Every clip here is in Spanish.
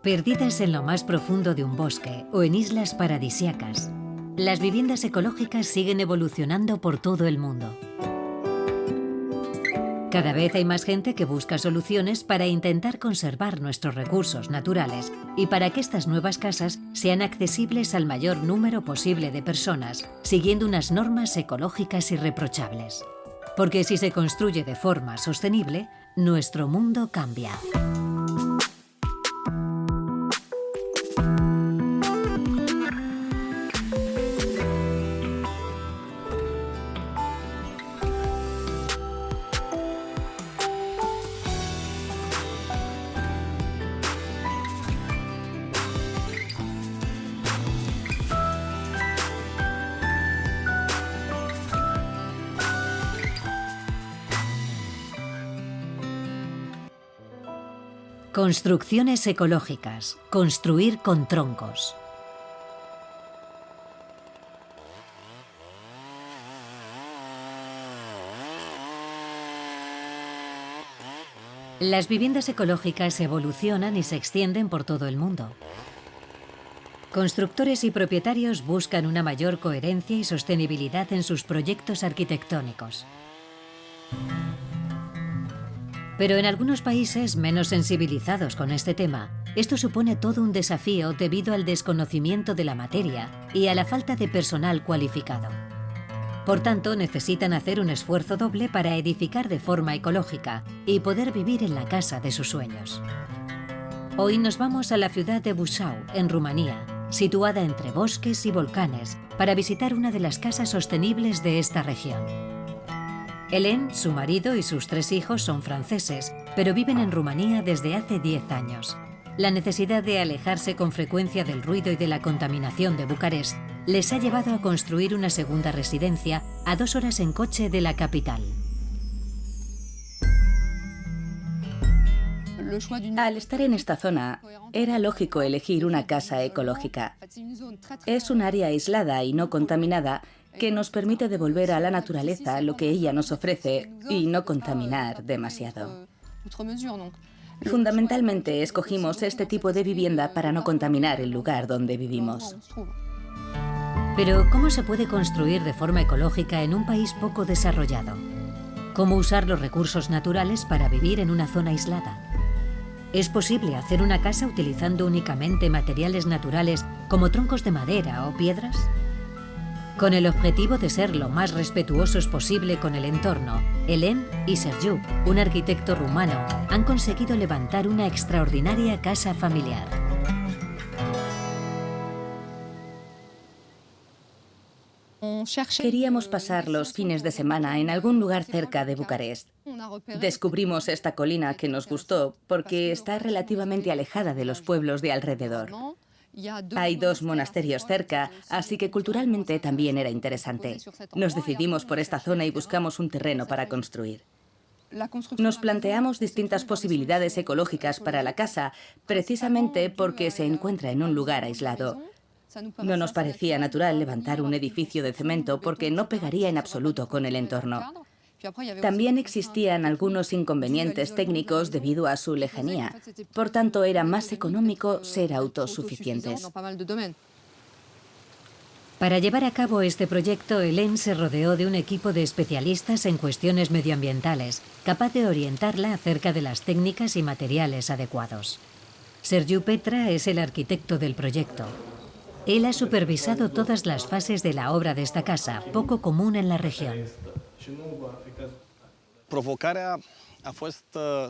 Perdidas en lo más profundo de un bosque o en islas paradisíacas, las viviendas ecológicas siguen evolucionando por todo el mundo. Cada vez hay más gente que busca soluciones para intentar conservar nuestros recursos naturales y para que estas nuevas casas sean accesibles al mayor número posible de personas, siguiendo unas normas ecológicas irreprochables. Porque si se construye de forma sostenible, nuestro mundo cambia. Construcciones ecológicas. Construir con troncos. Las viviendas ecológicas evolucionan y se extienden por todo el mundo. Constructores y propietarios buscan una mayor coherencia y sostenibilidad en sus proyectos arquitectónicos. Pero en algunos países menos sensibilizados con este tema, esto supone todo un desafío debido al desconocimiento de la materia y a la falta de personal cualificado. Por tanto, necesitan hacer un esfuerzo doble para edificar de forma ecológica y poder vivir en la casa de sus sueños. Hoy nos vamos a la ciudad de Buzău, en Rumanía, situada entre bosques y volcanes, para visitar una de las casas sostenibles de esta región. Hélène, su marido y sus 3 hijos son franceses, pero viven en Rumanía desde hace 10 años. La necesidad de alejarse con frecuencia del ruido y de la contaminación de Bucarest les ha llevado a construir una segunda residencia a 2 horas en coche de la capital. Al estar en esta zona, era lógico elegir una casa ecológica. Es un área aislada y no contaminada que nos permite devolver a la naturaleza lo que ella nos ofrece y no contaminar demasiado. Fundamentalmente, escogimos este tipo de vivienda para no contaminar el lugar donde vivimos. Pero, ¿cómo se puede construir de forma ecológica en un país poco desarrollado? ¿Cómo usar los recursos naturales para vivir en una zona aislada? ¿Es posible hacer una casa utilizando únicamente materiales naturales como troncos de madera o piedras? Con el objetivo de ser lo más respetuosos posible con el entorno, Hélène y Sergiu, un arquitecto rumano, han conseguido levantar una extraordinaria casa familiar. Queríamos pasar los fines de semana en algún lugar cerca de Bucarest. Descubrimos esta colina que nos gustó porque está relativamente alejada de los pueblos de alrededor. Hay 2 monasterios cerca, así que culturalmente también era interesante. Nos decidimos por esta zona y buscamos un terreno para construir. Nos planteamos distintas posibilidades ecológicas para la casa, precisamente porque se encuentra en un lugar aislado. No nos parecía natural levantar un edificio de cemento porque no pegaría en absoluto con el entorno. También existían algunos inconvenientes técnicos debido a su lejanía. Por tanto, era más económico ser autosuficientes. Para llevar a cabo este proyecto, Hélène se rodeó de un equipo de especialistas en cuestiones medioambientales, capaz de orientarla acerca de las técnicas y materiales adecuados. Sergiu Petra es el arquitecto del proyecto. Él ha supervisado todas las fases de la obra de esta casa, poco común en la región.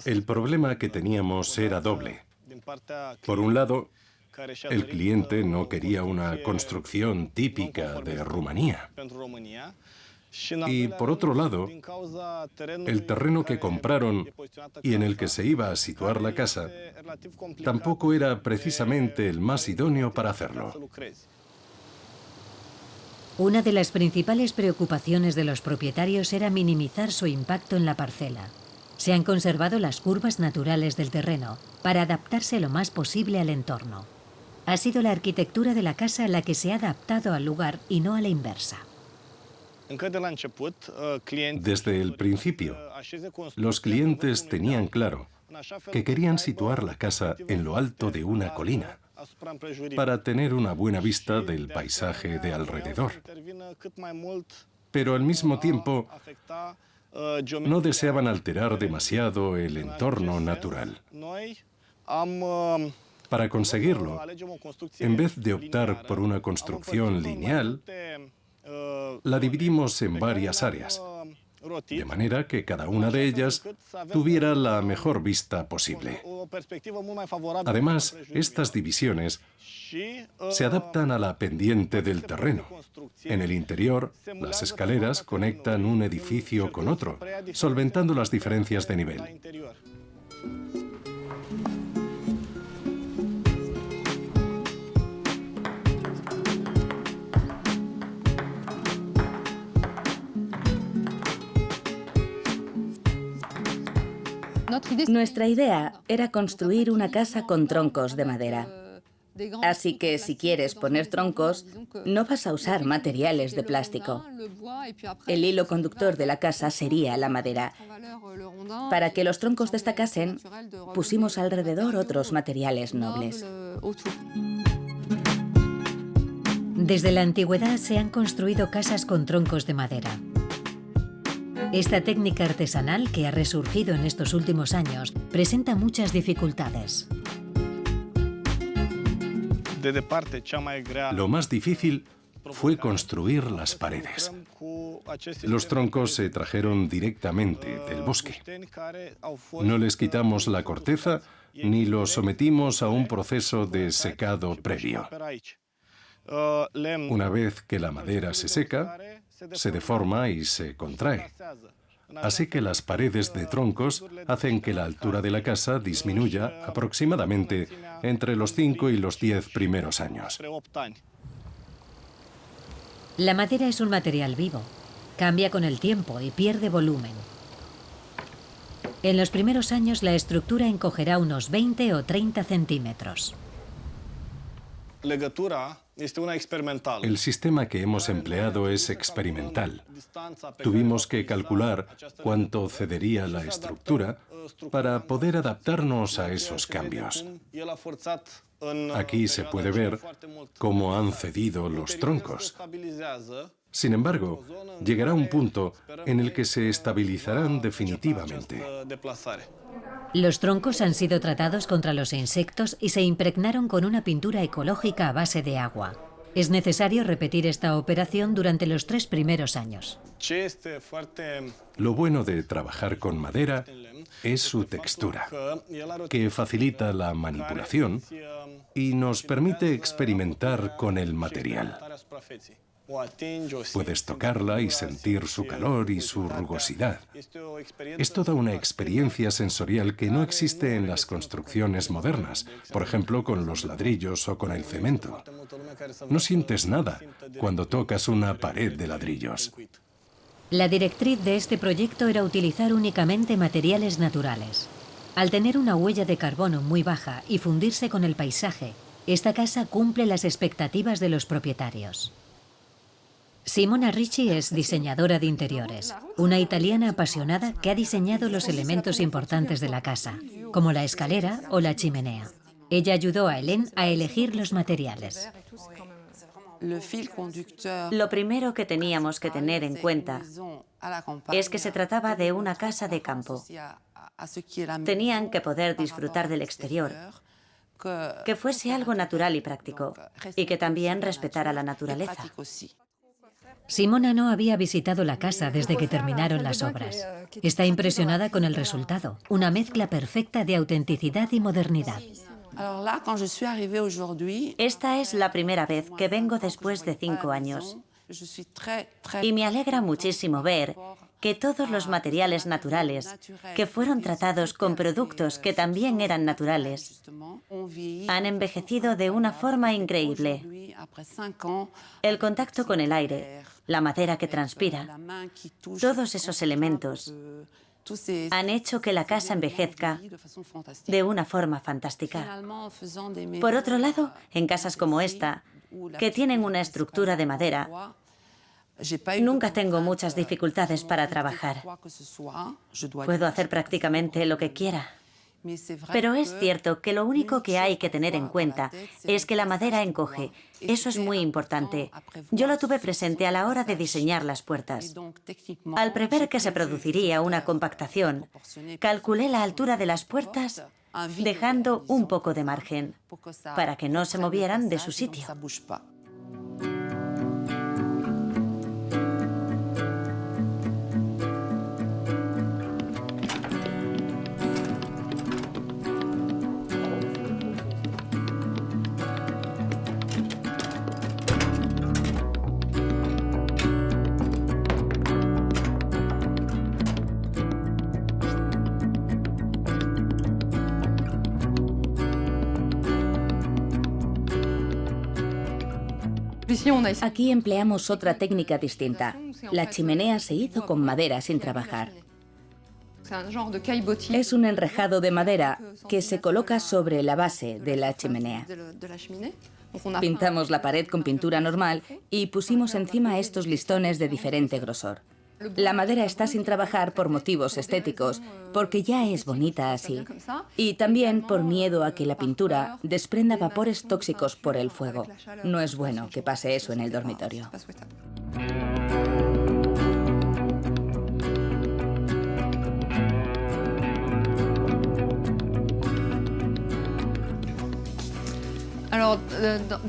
El problema que teníamos era doble. Por un lado, el cliente no quería una construcción típica de Rumanía. Y por otro lado, el terreno que compraron y en el que se iba a situar la casa tampoco era precisamente el más idóneo para hacerlo. Una de las principales preocupaciones de los propietarios era minimizar su impacto en la parcela. Se han conservado las curvas naturales del terreno para adaptarse lo más posible al entorno. Ha sido la arquitectura de la casa la que se ha adaptado al lugar y no a la inversa. Desde el principio, los clientes tenían claro que querían situar la casa en lo alto de una colina para tener una buena vista del paisaje de alrededor. Pero al mismo tiempo, no deseaban alterar demasiado el entorno natural. Para conseguirlo, en vez de optar por una construcción lineal, la dividimos en varias áreas, de manera que cada una de ellas tuviera la mejor vista posible. Además, estas divisiones se adaptan a la pendiente del terreno. En el interior, las escaleras conectan un edificio con otro, solventando las diferencias de nivel. Nuestra idea era construir una casa con troncos de madera. Así que si quieres poner troncos, no vas a usar materiales de plástico. El hilo conductor de la casa sería la madera. Para que los troncos destacasen, pusimos alrededor otros materiales nobles. Desde la antigüedad se han construido casas con troncos de madera. Esta técnica artesanal, que ha resurgido en estos últimos años, presenta muchas dificultades. Lo más difícil fue construir las paredes. Los troncos se trajeron directamente del bosque. No les quitamos la corteza ni los sometimos a un proceso de secado previo. Una vez que la madera se seca, se deforma y se contrae. Así que las paredes de troncos hacen que la altura de la casa disminuya aproximadamente entre los 5 y los 10 primeros años. La madera es un material vivo. Cambia con el tiempo y pierde volumen. En los primeros años la estructura encogerá unos 20 o 30 centímetros. El sistema que hemos empleado es experimental. Tuvimos que calcular cuánto cedería la estructura para poder adaptarnos a esos cambios. Aquí se puede ver cómo han cedido los troncos. Sin embargo, llegará un punto en el que se estabilizarán definitivamente. Los troncos han sido tratados contra los insectos y se impregnaron con una pintura ecológica a base de agua. Es necesario repetir esta operación durante los 3 primeros años. Lo bueno de trabajar con madera es su textura, que facilita la manipulación y nos permite experimentar con el material. Puedes tocarla y sentir su calor y su rugosidad. Es toda una experiencia sensorial que no existe en las construcciones modernas, por ejemplo, con los ladrillos o con el cemento. No sientes nada cuando tocas una pared de ladrillos. La directriz de este proyecto era utilizar únicamente materiales naturales. Al tener una huella de carbono muy baja y fundirse con el paisaje, esta casa cumple las expectativas de los propietarios. Simona Ricci es diseñadora de interiores, una italiana apasionada que ha diseñado los elementos importantes de la casa, como la escalera o la chimenea. Ella ayudó a Hélène a elegir los materiales. Lo primero que teníamos que tener en cuenta es que se trataba de una casa de campo. Tenían que poder disfrutar del exterior, que fuese algo natural y práctico, y que también respetara la naturaleza. Simona no había visitado la casa desde que terminaron las obras. Está impresionada con el resultado, una mezcla perfecta de autenticidad y modernidad. Esta es la primera vez que vengo después de 5 años. Y me alegra muchísimo ver que todos los materiales naturales, que fueron tratados con productos que también eran naturales, han envejecido de una forma increíble. El contacto con el aire, la madera que transpira, todos esos elementos han hecho que la casa envejezca de una forma fantástica. Por otro lado, en casas como esta, que tienen una estructura de madera, Nunca tengo muchas dificultades para trabajar. Puedo hacer prácticamente lo que quiera. Pero es cierto que lo único que hay que tener en cuenta es que la madera encoge. Eso es muy importante. Yo lo tuve presente a la hora de diseñar las puertas. Al prever que se produciría una compactación, calculé la altura de las puertas dejando un poco de margen para que no se movieran de su sitio. Aquí empleamos otra técnica distinta. La chimenea se hizo con madera sin trabajar. Es un enrejado de madera que se coloca sobre la base de la chimenea. Pintamos la pared con pintura normal y pusimos encima estos listones de diferente grosor. La madera está sin trabajar por motivos estéticos, porque ya es bonita así, y también por miedo a que la pintura desprenda vapores tóxicos por el fuego. No es bueno que pase eso en el dormitorio.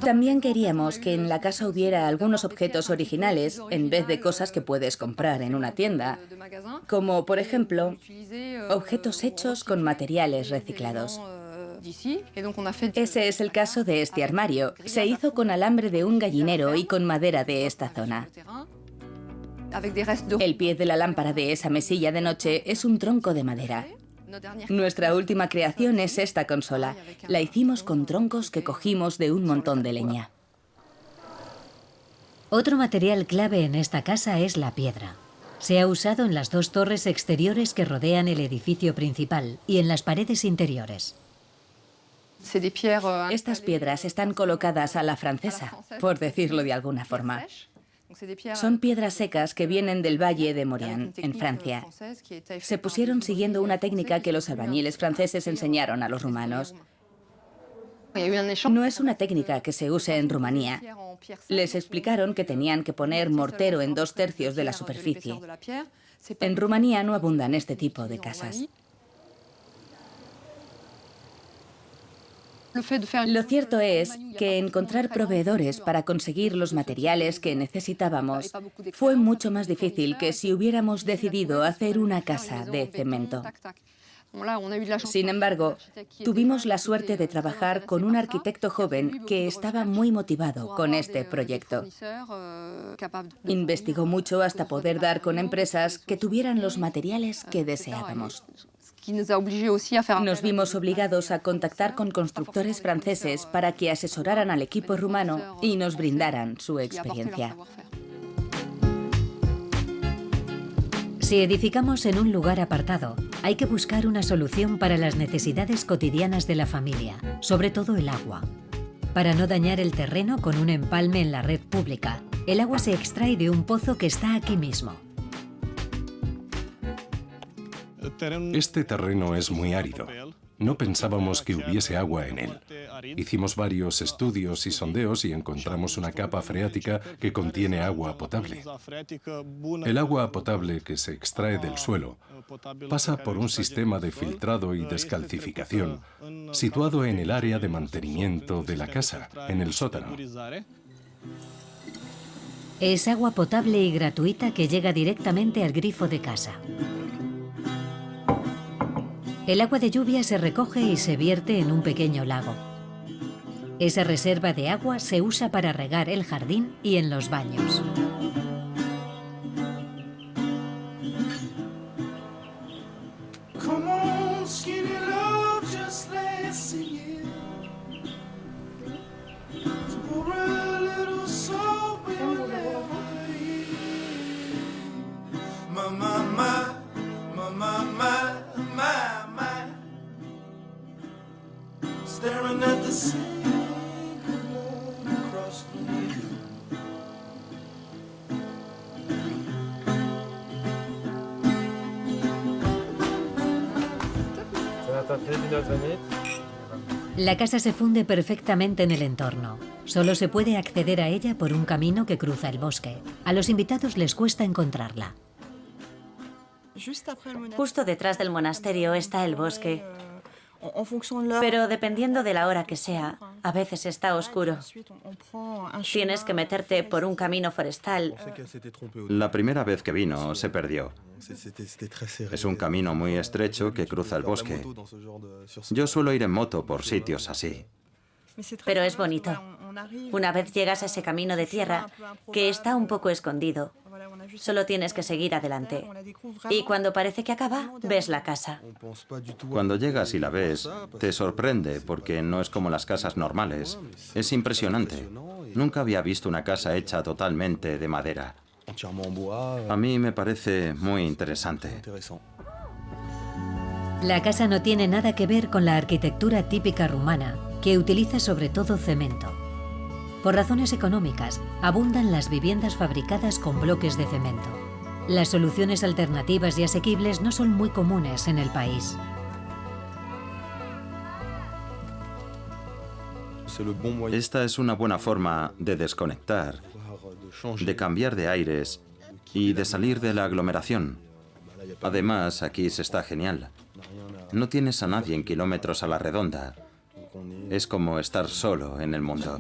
También queríamos que en la casa hubiera algunos objetos originales en vez de cosas que puedes comprar en una tienda, como por ejemplo objetos hechos con materiales reciclados. Ese es el caso de este armario. Se hizo con alambre de un gallinero y con madera de esta zona. El pie de la lámpara de esa mesilla de noche es un tronco de madera. Nuestra última creación es esta consola. La hicimos con troncos que cogimos de un montón de leña. Otro material clave en esta casa es la piedra. Se ha usado en las dos torres exteriores que rodean el edificio principal y en las paredes interiores. Estas piedras están colocadas a la francesa, por decirlo de alguna forma. Son piedras secas que vienen del Valle de Morian, en Francia. Se pusieron siguiendo una técnica que los albañiles franceses enseñaron a los rumanos. No es una técnica que se use en Rumanía. Les explicaron que tenían que poner mortero en 2/3 de la superficie. En Rumanía no abundan este tipo de casas. Lo cierto es que encontrar proveedores para conseguir los materiales que necesitábamos fue mucho más difícil que si hubiéramos decidido hacer una casa de cemento. Sin embargo, tuvimos la suerte de trabajar con un arquitecto joven que estaba muy motivado con este proyecto. Investigó mucho hasta poder dar con empresas que tuvieran los materiales que deseábamos. Nos vimos obligados a contactar con constructores franceses para que asesoraran al equipo rumano y nos brindaran su experiencia. Si edificamos en un lugar apartado, hay que buscar una solución para las necesidades cotidianas de la familia, sobre todo el agua. Para no dañar el terreno con un empalme en la red pública, el agua se extrae de un pozo que está aquí mismo. Este terreno es muy árido. No pensábamos que hubiese agua en él. Hicimos varios estudios y sondeos y encontramos una capa freática que contiene agua potable. El agua potable que se extrae del suelo pasa por un sistema de filtrado y descalcificación situado en el área de mantenimiento de la casa, en el sótano. Es agua potable y gratuita que llega directamente al grifo de casa. El agua de lluvia se recoge y se vierte en un pequeño lago. Esa reserva de agua se usa para regar el jardín y en los baños. La casa se funde perfectamente en el entorno. Solo se puede acceder a ella por un camino que cruza el bosque. A los invitados les cuesta encontrarla. Justo detrás del monasterio está el bosque, pero dependiendo de la hora que sea, a veces está oscuro. Tienes que meterte por un camino forestal. La primera vez que vino se perdió. Es un camino muy estrecho que cruza el bosque. Yo suelo ir en moto por sitios así. Pero es bonito. Una vez llegas a ese camino de tierra, que está un poco escondido, solo tienes que seguir adelante. Y cuando parece que acaba, ves la casa. Cuando llegas y la ves, te sorprende porque no es como las casas normales. Es impresionante. Nunca había visto una casa hecha totalmente de madera. A mí me parece muy interesante. La casa no tiene nada que ver con la arquitectura típica rumana, que utiliza sobre todo cemento. Por razones económicas, abundan las viviendas fabricadas con bloques de cemento. Las soluciones alternativas y asequibles no son muy comunes en el país. Esta es una buena forma de desconectar, de cambiar de aires y de salir de la aglomeración. Además, aquí se está genial. No tienes a nadie en kilómetros a la redonda. Es como estar solo en el mundo.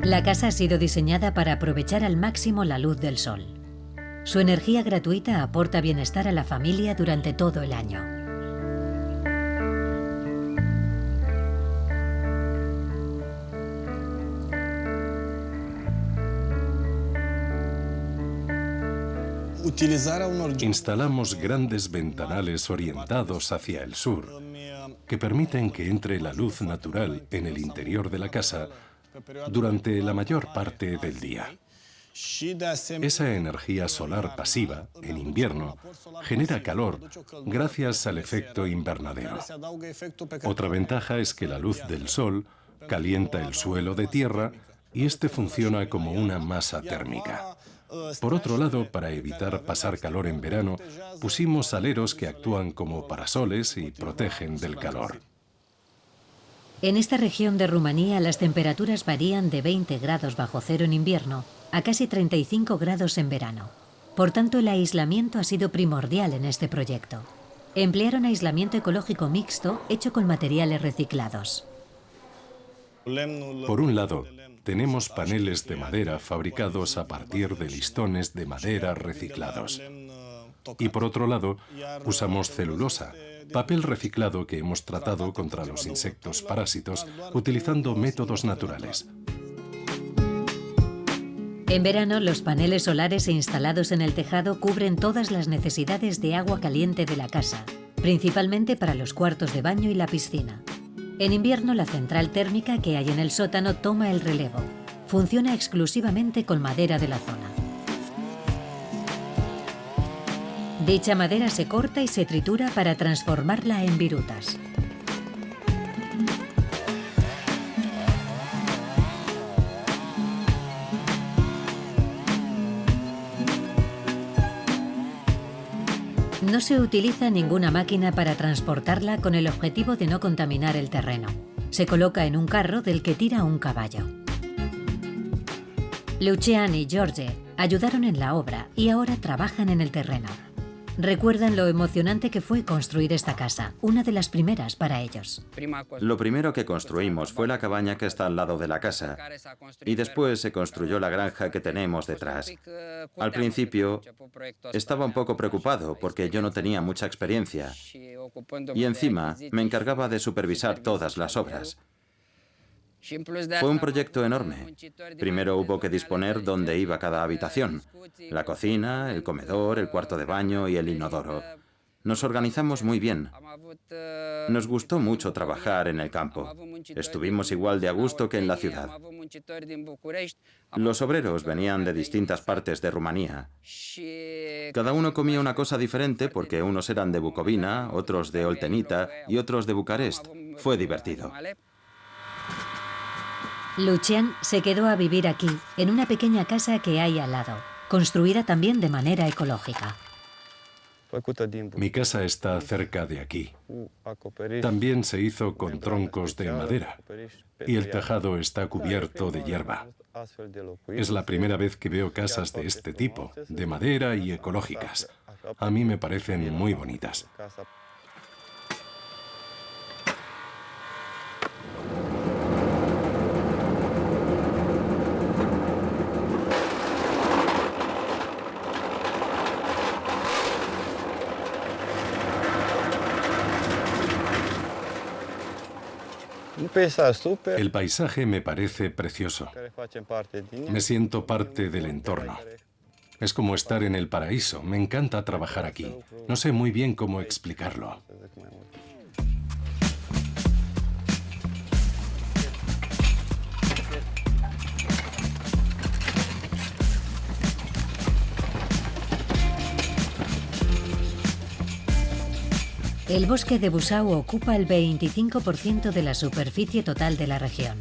La casa ha sido diseñada para aprovechar al máximo la luz del sol. Su energía gratuita aporta bienestar a la familia durante todo el año. Instalamos grandes ventanales orientados hacia el sur, que permiten que entre la luz natural en el interior de la casa durante la mayor parte del día. Esa energía solar pasiva, en invierno, genera calor gracias al efecto invernadero. Otra ventaja es que la luz del sol calienta el suelo de tierra y este funciona como una masa térmica. Por otro lado, para evitar pasar calor en verano, pusimos aleros que actúan como parasoles y protegen del calor. En esta región de Rumanía las temperaturas varían de 20 grados bajo cero en invierno a casi 35 grados en verano. Por tanto, el aislamiento ha sido primordial en este proyecto. Emplearon aislamiento ecológico mixto hecho con materiales reciclados. Por un lado, tenemos paneles de madera fabricados a partir de listones de madera reciclados. Y por otro lado, usamos celulosa, papel reciclado que hemos tratado contra los insectos parásitos utilizando métodos naturales. En verano, los paneles solares instalados en el tejado cubren todas las necesidades de agua caliente de la casa, principalmente para los cuartos de baño y la piscina. En invierno, la central térmica que hay en el sótano toma el relevo. Funciona exclusivamente con madera de la zona. Dicha madera se corta y se tritura para transformarla en virutas. No se utiliza ninguna máquina para transportarla con el objetivo de no contaminar el terreno. Se coloca en un carro del que tira un caballo. Lucian y George ayudaron en la obra y ahora trabajan en el terreno. Recuerdan lo emocionante que fue construir esta casa, una de las primeras para ellos. Lo primero que construimos fue la cabaña que está al lado de la casa y después se construyó la granja que tenemos detrás. Al principio estaba un poco preocupado porque yo no tenía mucha experiencia y encima me encargaba de supervisar todas las obras. Fue un proyecto enorme. Primero hubo que disponer dónde iba cada habitación: la cocina, el comedor, el cuarto de baño y el inodoro. Nos organizamos muy bien. Nos gustó mucho trabajar en el campo. Estuvimos igual de a gusto que en la ciudad. Los obreros venían de distintas partes de Rumanía. Cada uno comía una cosa diferente porque unos eran de Bucovina, otros de Oltenita y otros de Bucarest. Fue divertido. Lucian se quedó a vivir aquí, en una pequeña casa que hay al lado, construida también de manera ecológica. Mi casa está cerca de aquí. También se hizo con troncos de madera y el tejado está cubierto de hierba. Es la primera vez que veo casas de este tipo, de madera y ecológicas. A mí me parecen muy bonitas. El paisaje me parece precioso. Me siento parte del entorno. Es como estar en el paraíso. Me encanta trabajar aquí. No sé muy bien cómo explicarlo. El bosque de Busau ocupa el 25% de la superficie total de la región.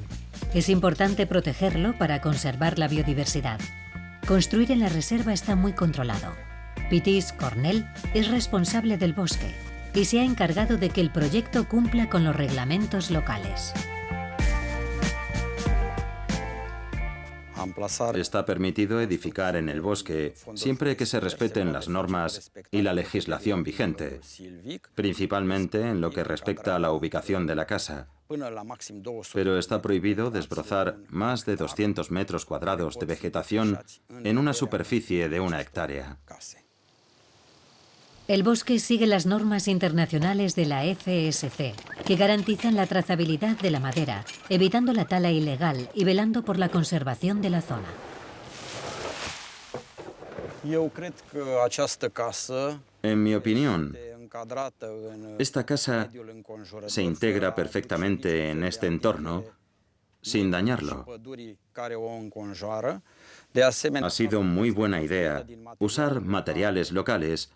Es importante protegerlo para conservar la biodiversidad. Construir en la reserva está muy controlado. Pitis Cornell es responsable del bosque y se ha encargado de que el proyecto cumpla con los reglamentos locales. Está permitido edificar en el bosque siempre que se respeten las normas y la legislación vigente, principalmente en lo que respecta a la ubicación de la casa. Pero está prohibido desbrozar más de 200 metros cuadrados de vegetación en una superficie de 1 hectárea. El bosque sigue las normas internacionales de la FSC, que garantizan la trazabilidad de la madera, evitando la tala ilegal y velando por la conservación de la zona. En mi opinión, esta casa se integra perfectamente en este entorno sin dañarlo. Ha sido muy buena idea usar materiales locales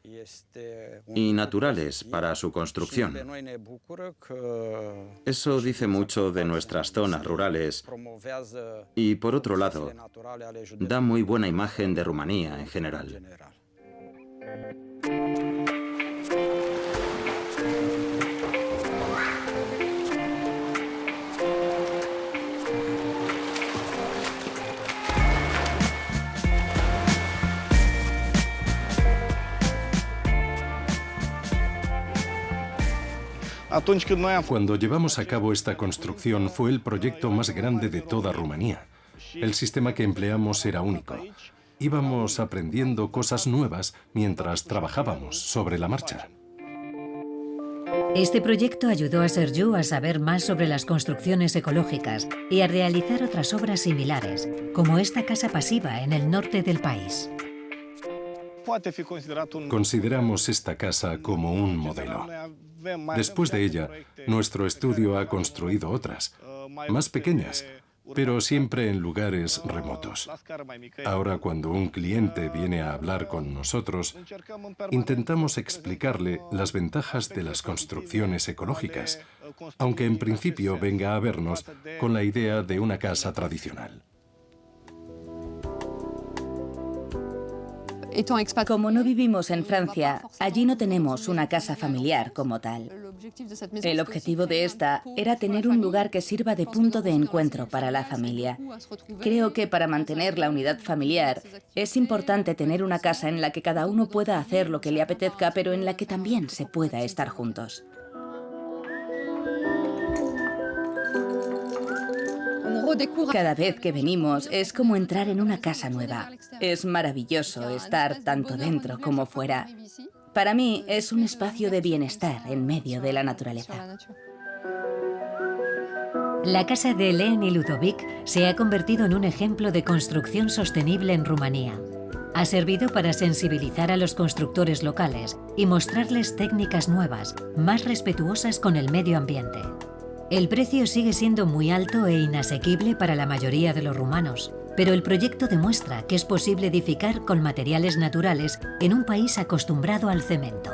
y naturales para su construcción. Eso dice mucho de nuestras zonas rurales y, por otro lado, da muy buena imagen de Rumanía en general. Cuando llevamos a cabo esta construcción fue el proyecto más grande de toda Rumanía. El sistema que empleamos era único. Íbamos aprendiendo cosas nuevas mientras trabajábamos sobre la marcha. Este proyecto ayudó a Sergiu a saber más sobre las construcciones ecológicas y a realizar otras obras similares, como esta casa pasiva en el norte del país. Consideramos esta casa como un modelo. Después de ella, nuestro estudio ha construido otras, más pequeñas, pero siempre en lugares remotos. Ahora, cuando un cliente viene a hablar con nosotros, intentamos explicarle las ventajas de las construcciones ecológicas, aunque en principio venga a vernos con la idea de una casa tradicional. Como no vivimos en Francia, allí no tenemos una casa familiar como tal. El objetivo de esta era tener un lugar que sirva de punto de encuentro para la familia. Creo que para mantener la unidad familiar es importante tener una casa en la que cada uno pueda hacer lo que le apetezca, pero en la que también se pueda estar juntos. Cada vez que venimos es como entrar en una casa nueva. Es maravilloso estar tanto dentro como fuera. Para mí es un espacio de bienestar en medio de la naturaleza. La casa de Hélène y Ludovic se ha convertido en un ejemplo de construcción sostenible en Rumanía. Ha servido para sensibilizar a los constructores locales y mostrarles técnicas nuevas, más respetuosas con el medio ambiente. El precio sigue siendo muy alto e inasequible para la mayoría de los rumanos, pero el proyecto demuestra que es posible edificar con materiales naturales en un país acostumbrado al cemento.